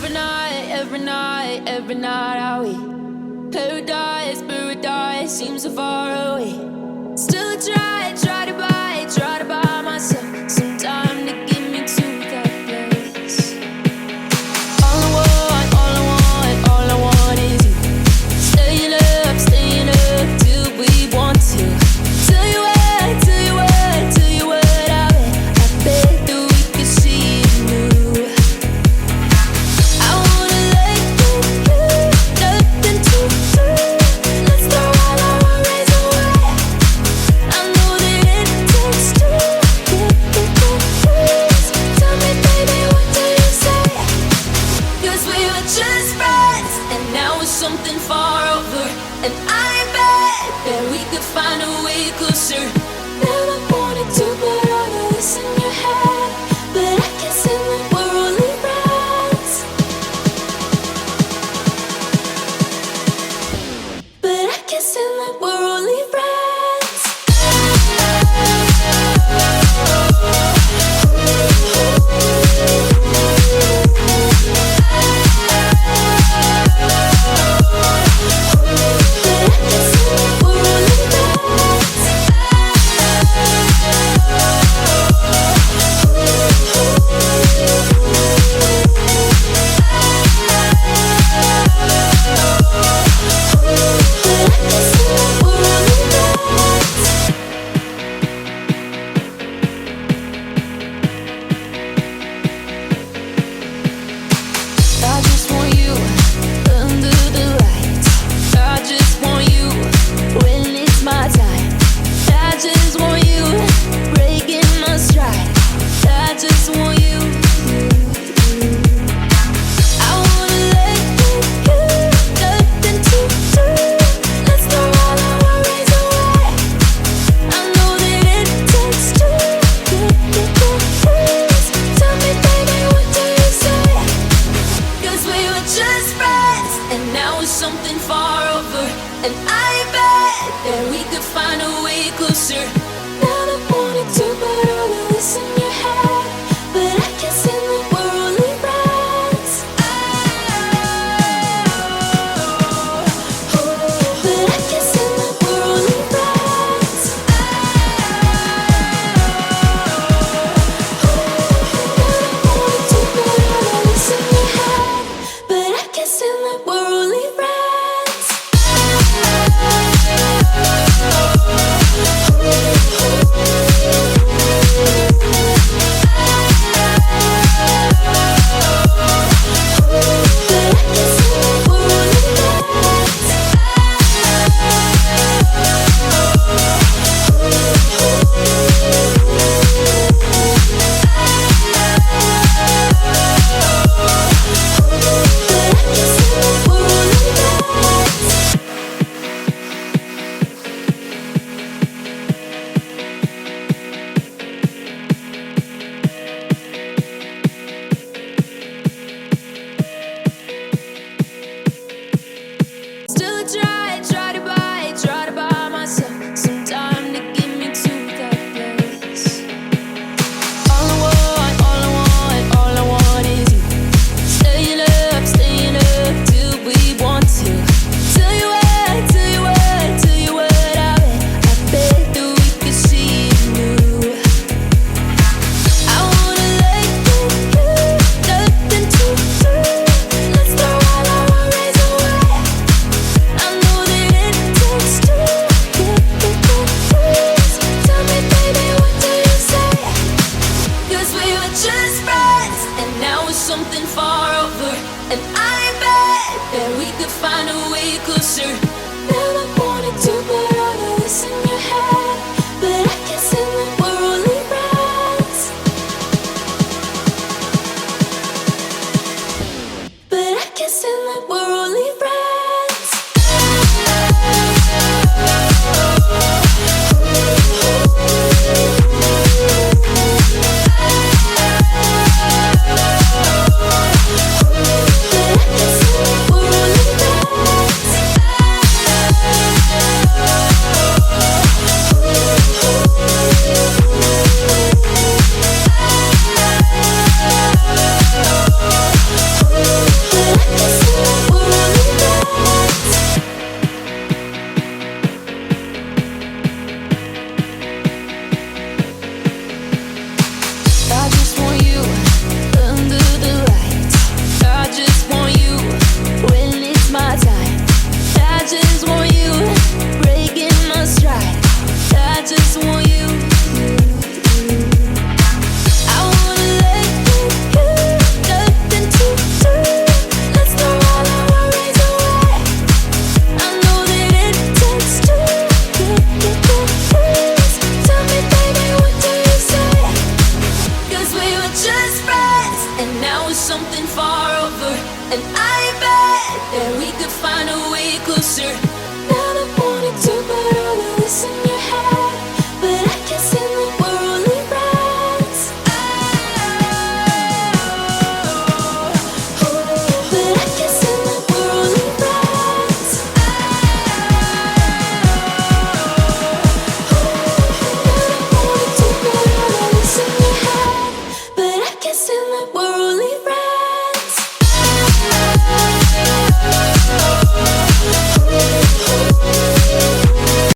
every night are we paradise seems so far away. Still try to buy myself some time to get me to that place. All I want is you. Staying up till we want to. Tell you what I bet that we could see it new. I wanna let you, nothing to do. Let's throw all our worries away. I know that it takes two to get confused. Tell me, baby, what do you say? 'Cause we were just friends, and now it's something far over. And I bet that we could find a way closer. Never wanted to put all of this in your head, but I guess it like we're only friends. But I guess it like we're only friends. I just want you under the lights. I just want you when it's my time. I just want you breaking my stride. I just want you. I wanna let you, nothing to do. Let's throw all our worries away. I know that it takes two to get confused. Tell me, baby, what do you say? 'Cause we were just friends, and now it's something far over. And I bet that we could find a way closer. Never wanted to put all of this in your head, but I guess it like we're only friends. But I guess it like we're only friends. Never wanted to put all of this in your head, but I guess it like we're only friends. Still try to buy myself some time to get me to that place. All I want is you. Staying up till we want to. Tell you what I bet that we could see it new. I wanna let you, nothing to do. Let's throw all our worries away. I know that it takes two to get confused. Tell me, baby, what do you say? 'Cause we were just friends, and now it's something far over. And I bet that we could find a way closer. Never wanted to put all of this in your head, but I guess it like we're only friends. But I guess it like we're only friends. We're only friends. cover, and I bet that we could find a way closer. Never wanted to, but